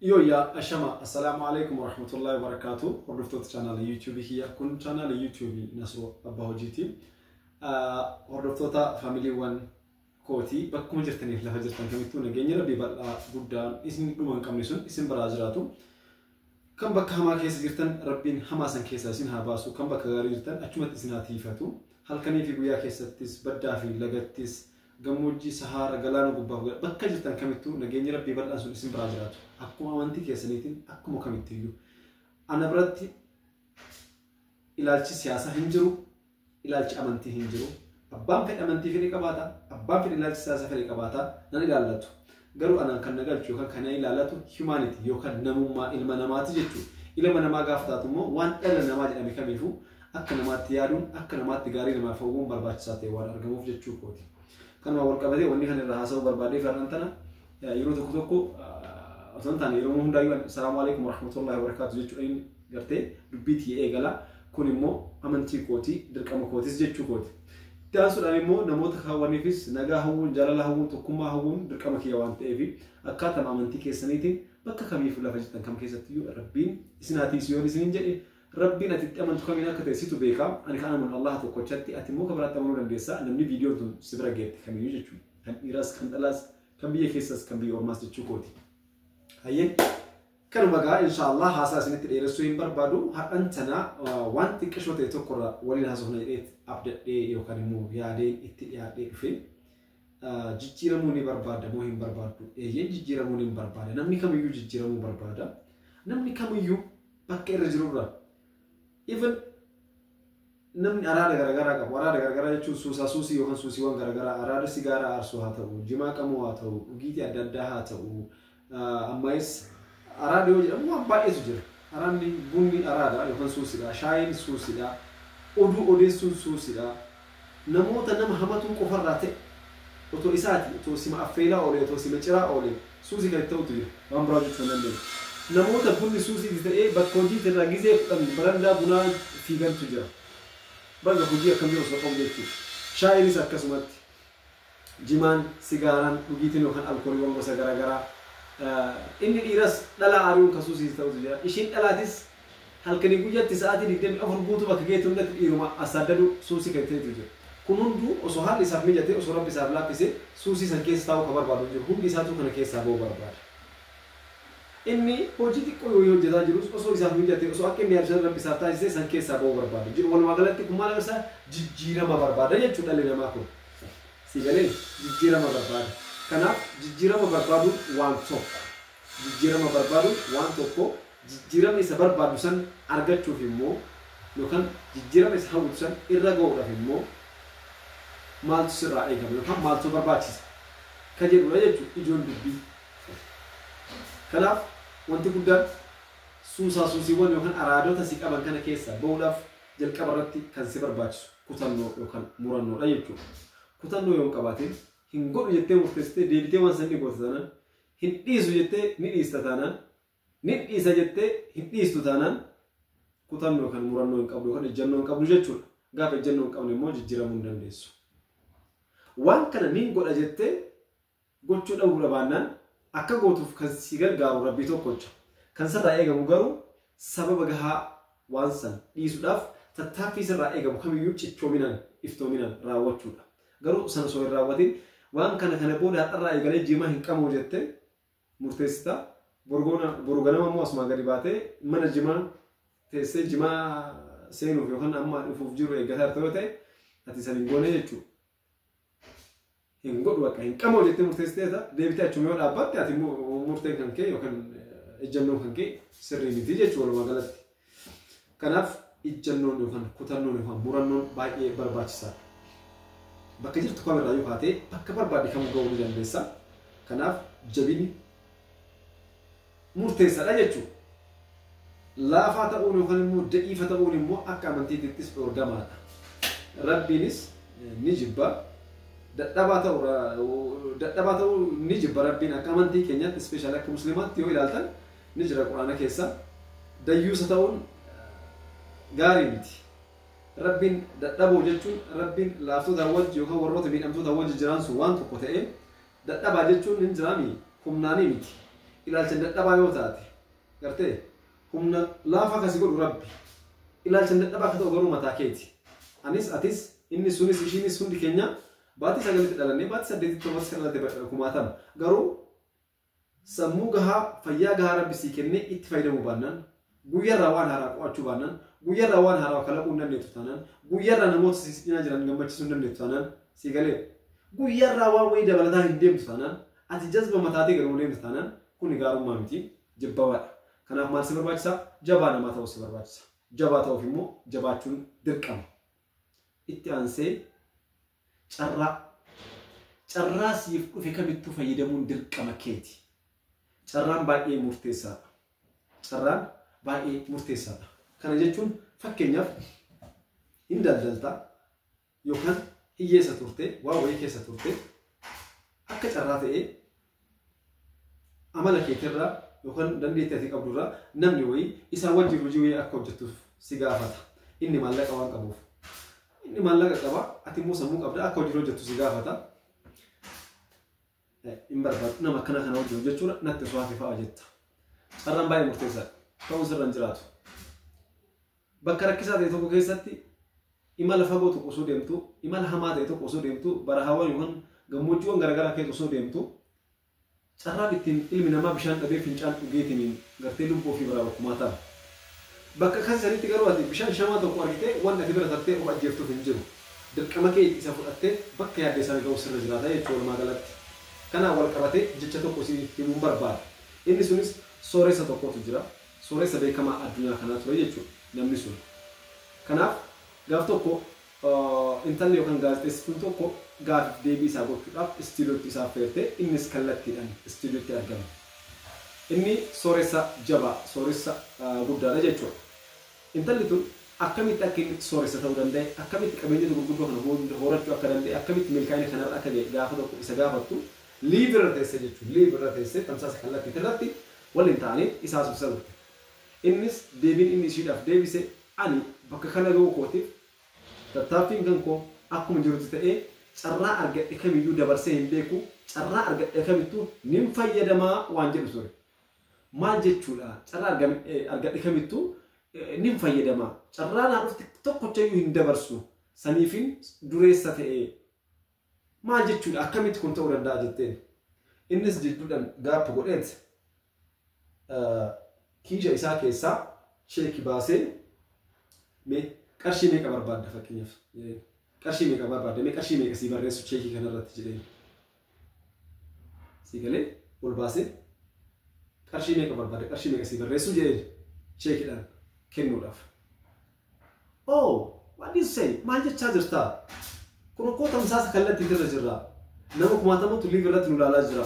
Yo ya ashama assalamu alaikum wa rahmatullahi wa barakatuh. Hordoftoota channel YouTube kiyya kun channel YouTube Nasroo Abbaa Hojiiti. Hordoftoota familiiwwan kooti bakkuma jirtaniif lafa jirtan kamittuu nageenya rabbii bal'aa guddaan isin dhuma hin qabne sun isin biraa jiraatu. Kan bakka hamaa keessa jirtan rabbiin hamaa san keessaa isin haa baasu. Kan bakka gaarii jirtan achumatti isin haa tiifatu. Halkanii fi guyyaa keessattis baddaa fi lagattis gammoojjii Sahara galaana gubbaa bakka jirtan kamittuu nageenya rabbii bal'aan sun isin biraa jiraatu. Akkuma amantii keessaniitiin akkuma kamittiyyuu ana biratti ilaalchi siyaasaa hin jiru, ilaalchi amantii hin jiru. Abbaan fedhe amantii fedhe qabaata, abbaan fedhe ilaalchi siyaasaa fedhe qabaata nan ilaallatu. Garuu anaan kan nagalchu yookaan kan ilaallatu humanity yookaan namummaa ilma namaati jechuudha. Ilma namaa gaafa taatu immoo waan dhala namaa jedhame kamiifuu akka namaatti yaaduun akka namaatti gaarii namaaf hawwuun barbaachisaa ta'e waan argamuuf jechuu kooti. Kanuma wal qabatee wanni kan irraa haasa'uu barbaadee fi tana yeroo tokko أصلاً يوم هم دايما السلام عليكم ورحمة الله وبركاته جت شوين قرتي دبيتي إيجلا كوني مو أمنتي كوتي درك أم كوتيز جت شو كوتي تأصل أنا مو نموت خواني فيس نجا هون جلاله هون تكوما هون درك أم كيوان تأبي أكاتم أمنتي كيسنيتين بكا كمية فلا فجتن كم كيستيو ربين سناتي سيوني سنين جدي ربنا تتأمن تكمينا كتيسيتو بيكا أنا كأنا من الله تقولشتي أتمو كبرات تمرون بيسا نمني فيديو تون سبرا جيت كمية جت شو كم إيراس كم تلاس كم بيه كيسس كم بيه أورماس جت شو كوتي هاي كانوا بقى إن شاء الله حاسس إن الرسولين بربادو أنتنا وانت كشوت يتوقع ولين هذا هنا إيه أبدأ إيه يوكانيمو يا دي فين جيراموني بربادا مهم بربادو إيه جيراموني بربادا نمني كم يو جيرامو بربادا نمني كم يو بكير جرورا even نمني أراد غرغرة كبارا غرغرة يشوف سوسا سوسي يوكان سوسي وان غرغرة أراد سيجارة أرسو هاتو جما كمو هاتو وجيتي أددا هاتو أمايس أراد يوجد مو أبغى يسوجر أراد بومي أراد يكون سوسيدا شاين سوسيدا أودو سوسيدا نموت نم همتون كفرته وتو إساتي تو سما أفيلا أولي تو سما ترى أولي سوسي كده توتي ما براجع فنان نموت بومي سوسي إذا بتكوني تراجيزه براندا بنا في جنب تجرا براندا بوجيه كم يوم سوكم جيتي شاين سكسمت جمان سيجاران بوجيتي نوكان الكول يوم بس غرا إني إيرس لا أعرف كسوسي تاوزيا إيشين ألاتيس هل كني بوجا تساعدي نقدم أفربوتو بكجيتو نت إيروما أسادلو سوسي كتير تيجي كنوندو أسوهار لسافمي جاتي أسورام بسافلا بيسه سوسي سنكيس تاو خبر بادو جو هم لساتو كنا كيس سابو برباد إني بوجيتي كل يوم جدا جلوس أسوي سافمي جاتي أسوأ كم يارجع رب بسافتا جسه سنكيس سابو برباد جو والله مغلطي كمالا بسا جيرا ما برباد يا چوتا لنا ما كو سيجالين جيرا ما برباد كنا جيرama barbadu waan tokko jijjiirama barbadu waan tokko jijjiirama isa barbadu san argachuuf immoo yookaan jijjiirama isa hawwatu san irra ga'uudhaaf immoo maaltu sirraa eegama yookaan maaltu barbaachisa ka jedhudha jechuudha ijoon dubbii. Kanaaf wanti guddaan suusiiwwan yookaan araadota si qaban kana keessaa ba'uudhaaf jalqaba irratti kan si barbaachisu kutannoo yookaan murannoodha jechuudha. Kutannoo yoo qabaateen hin godhu jettee murteessitee deebitee waan sanni gootu taanaan hin dhiisu jettee ni dhiista taanaan ni dhiisa jettee hin dhiistu taanaan kutannoo kan murannoo hin qabdu yookaan ejjennoo hin qabdu jechuudha. Gaafa ejjennoo hin qabne immoo jijjiiramuu hin dandeessu. Waan kana ni godha jettee gochuu dhabuu baannaan akka gootuuf kan si gargaaru rabbii tokkocha. Kan sirraa eegamu garuu sababa gahaa waan san dhiisuudhaaf tattaaffii sirraa eegamu kamiyyuu cichoominaan iftoominaan raawwachuudha. Garuu sana osoo hin raawwatin waan kana booda har'arraa eegalee jimaa hin qabu jettee murteessita borganama immoo asumaa gadi baatee mana jimaa teessee jimaa seenuuf yookaan amma dhufuuf jiru eeggataa yoo ta'e ati san hin goone jechuudha. Hin godhu akka hin qabu jettee murteessiteeta deebitee achuma yoo dhaabbatte ati murteen kan kee yookaan ejjennoon kan kee sirrii miti jechuudha walumaa galatti. Kanaaf ejjennoon yookaan kutannoon yookaan murannoon baay'ee barbaachisaadha. Bakka jirtu kamerraa yoo kaatee bakka barbaade kamuu ga'uu ni dandeessa. Kanaaf jabini murteessaadha jechuudha. Laafaa ta'uun yookaan immoo da'iifa ta'uun immoo akka amantiittis dhorgamaadha. Rabbiinis ni jibba. Dadhabaa ta'uu ni jibba rabbiin akka amantii keenyaatti ispeeshaal akka musliimaatti yoo ilaaltan ni jira quraana keessa. Dayyuusa ta'uun gaarii miti. Rabbiin dadhabuu jechuun rabbiin laaftota wajji yookaan warroota miidhamtoota wajji jiran sun waan tokko ta'ee dadhabaa jechuun hin jiraami humnaanii miti. ilaalcha dadhabaa yoo taate gartee humna laafa kasi godhu rabbi ilaalcha dadhabaa akka ta'u garuu mataa keeti anis atis inni sunis ishiinis hundi keenya baatii sagalitti dhalannee baatii saddeetitti torbatti kan dhalate kumaatama garuu sammuu gahaa fayyaa gahaa rabbi sii kennee itti fayyadamuu baannaan guyyarraa waan haaraa qo'achuu baannaan guyyarraa waan haaraa kalaquu hin dandeettu taanaan guyyarraa namoota si cinaa jiran gammachiisuu hin dandeettu taanaan si galee guyyarraa waan wayii dabalataa hin deemtu taanaan ati jazba mataatee garuu deemtu taanaan kun gaarummaa miti jibbawaadha. Kanaaf maal si barbaachisa? Jabaa namaa ta'uu si barbaachisa. Jabaa ta'uuf immoo jabaachuun dirqama. Itti aansee carraa siif dhufe kamittuu fayyadamuun dirqama keeti. Carraan baay'ee murteessaadha. Carraan baay'ee murteessaadha. Kana jechuun fakkeenyaaf hin daldaltaa yookaan hiyyeessa turte waa wayii keessa turte akka carraa ta'ee amala keetirraa yookaan dandeettii ati qabdurraa namni wayii isaan wajjin hojii wayii akka hojjettuuf si gaafata. Inni maallaqa waan qabuuf. Inni maallaqa qaba ati immoo sammuu qabda akka hojii hojjettu si gaafata. Hin barbaadu nama akkana kana hojii hojjechuudha natti suwaafi fa'a jetta. Carraan baay'ee murteessaadha. Ta'uu sirra hin jiraatu. Bakka rakkisaa ta'e tokko keessatti imala fagoo tokko osoo deemtu imala hamaa ta'e tokko osoo deemtu barahaawwan yookaan gammoojjiiwwan garaagaraa keessa osoo deemtu carraan ittiin ilmi namaa bishaan dhabee fincaan dhugeetiin gartee lubbuu ofii biraa bakkumaa ta'a. Bakka kasanitti garuu ati bishaan shamaa tokko argitee waan ati bira tartee of ajjeeftuuf hin jiru. Dirqama kee isa fudhattee bakka yaadde isaanii ga'u sirra jiraata jechuudha walumaa galatti. Kanaan wal qabatee jecha tokko si himuun barbaada. Inni sunis sooressa tokkotu jira. Sooressa beekamaa addunyaa kanaa ture jechuudha namni sun. Kanaaf gaaf tokko intalli yookaan gaazexeessituun tokko gaaf deebii isaa gochuudhaaf istiidiyootti isaa feertee innis kallattiidhaan istiidiyootti argama. Inni sooressa jabaa, sooressa guddaadha jechuudha. Intalli tun akkamitti akka inni sooressa ta'uu danda'e, akkamitti qabeenya gurguddoo kana horachuu akka danda'e, akkamitti milkaa'ina kanarra akka ga'e gaafa tokko isa gaafattu liivirra teessee jechuudha. Liivirra teessee tamsaasa kallattii irratti waliin ta'anii isaa subsa turte. Innis deebiin inni ishiidhaaf deebise ani bakka kana ga'uu kootiif tattaaffiin kan koo akkuma jirutti ta'ee carraa argadhe kamiyyuu dabarsee hin beeku carraa argadhe kamittuu nin fayyadamaa waan jedhu ture. Maal jechuudha carraa argadhe kamittuu nin fayyadamaa carraa naa dhufte tokkochayyuu hin dabarsu saniifin dureessa ta'ee maal jechuudha akkamitti kun ta'uu danda'a jetteen. Innis jidduudhaan gaappa godheet kiisha isaa keessaa sheekii baasee qarshii meeqa barbaadda fakkeenyaaf qarshii meeqa barbaadda mee qarshii meeqa sii barreessu sheekii kanarratti jedheen sii galee ol baasee qarshii meeqa barbaadda qarshii meeqa sii barreessu jedheen sheekiidhaan kennuudhaaf. Oh, what is say? Maal jechaa jirtaa? Kun koo tamsaasa kallattii irra jirra. Nama kumaatamatu liiv irratti nu ilaalaa jira.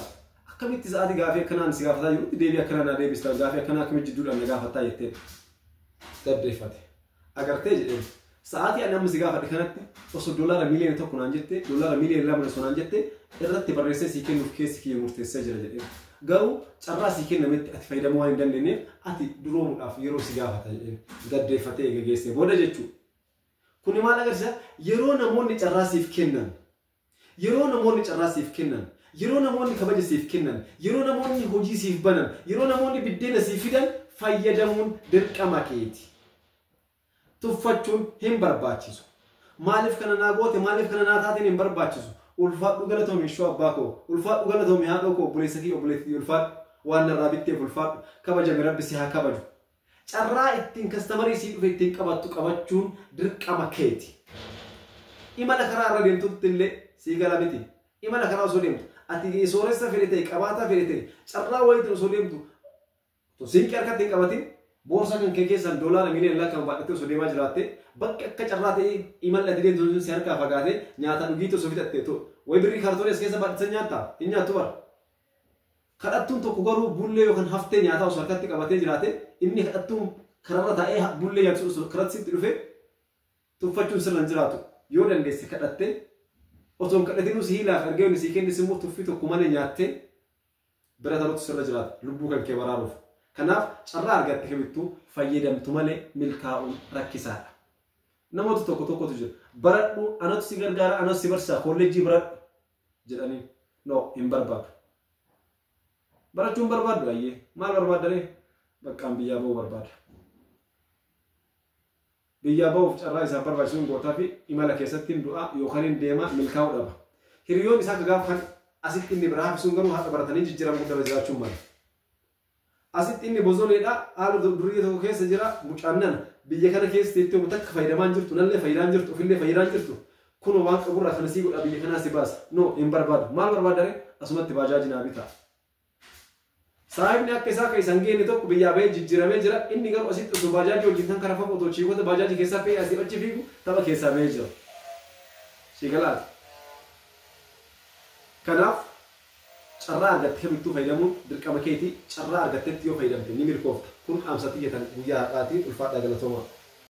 Akkamitti sa'aatii gaafii akkanaan si gaafataa jirutti deebii akkanaan naa deebistaa gaafii akkanaa akkamitti jidduudhaan na gaafataa jetteen gaddeeffate. Agartee jedheen sa'aatii ani amma si gaafadhe kanatti osoo doolaara miliyoona tokko naan jette doolaara miliyoona lama osoo naan jette irratti barreessee sii kennuuf keessi kiyya murteessee jira jedheen. Garuu carraa sii kennametti ati fayyadamuu waan hin dandeenyeef ati duroomuudhaaf yeroo si gaafata jedheen gaddeeffatee gegeessee booda jechuudha. Kuni maal agarsiisa? Yeroo namoonni carraa siif kennan yeroo namoonni carraa siif kennan yeroo namoonni kabaja siif kennan yeroo namoonni hojii siif banan yeroo namoonni biddeena siif fidan fayyadamuun dirqama keeti. Tuffachuun hin barbaachisu. Maaliif kana naa goote maaliif kana naa taateen hin barbaachisu. Ulfaadhu galatoomi shoo abbaa koo ulfaadhu galatoomi haadha koo obboleessa kee obboleettii ulfaadhu waan narraa bitteef ulfaadhu kabajame rabbi si haa kabaju. Carraa ittiin kastamarii sii dhufe ittiin qabattu qabachuun dirqama keeti. Imala karaa irra deemtutti illee sii gala miti. Imala karaa osoo deemtu ati sooressa fedhe ta'e qabaataa fedhe ta'e carraa wayiitiin osoo deemtu siinqii harkatti hin qabatin boorsaa kan kee keessan doolaara miliyoona lakkaan baadhattee osoo deemaa jiraatte bakka akka carraa ta'e imala ati deemtu sun si harkaa fagaatee nyaata dhugiitti osoo fixattee ta'u wayi birrii kaartoonii as keessa baadhatsan nyaattaa hin nyaattu bara. Kadhattuun tokko garuu bullee yookaan haftee nyaataa osoo harkatti qabatee jiraate inni kadhattuun kararra taa'ee bullee nyaatu osoo karatti sitti dhufe tuffachuun sirra hin jiraatu yoo dandeesse kadhattee osoo hin kadhatinuu si hiilaaf ergee inni si kennis immoo tuffii tokko malee nyaattee bira taa'utu sirra jiraata lubbuu kan kee baraaruuf. Kanaaf carraa argatte kamittuu fayyadamtu malee milkaa'uun rakkisaadha. Namoota tokkotu jira baradhu anatu si gargaara anatu si barsiisa kolleejjii baradhu jedhanii no hin barbaadu. barachuun barbaadu ayyee maal barbaadare baqqaan biyyaa ba'uu barbaada. Biyyaa ba'uuf carraa isaa barbaachisuun gootaa fi imala keessatti hin du'a yookaan hin deema milkaa'uu dhaba. Hiriyoon isaa gaafa kan asitti inni biraa hafisuun garuu haadha baratanii jijjiiramu guddaa jiraachuun mala. Asitti inni bozoneedha haala durii tokko keessa jira mucaannan biyya kana keessa itti uumu takka fayyadamaan jirtu nallee fayyadaan jirtu ofillee fayyadaan jirtu kun waan qaburraa kana sii godha biyya kanaa si baasa no hin barbaadu maal barbaadare asumatti baajaaji naa bitaa. Saahibni akka isaa kan isaan geenne tokko biyyaa ba'ee jijjiiramee jira inni garuu asitti osoo baajaaji wajjin kan karaa fagoo tochiiwwata baajaaji keessaa fe'ee asii achi fiigu tapha keessaa ba'ee jira. Sigalaati. Kanaaf carraa argattee bittuu fayyadamuun dirqama keetii carraa argattetti yoo fayyadamte ni milkoofta kun dhaamsa xiyyeetan guyyaa haadhaatiin ulfaadhaa galatooma.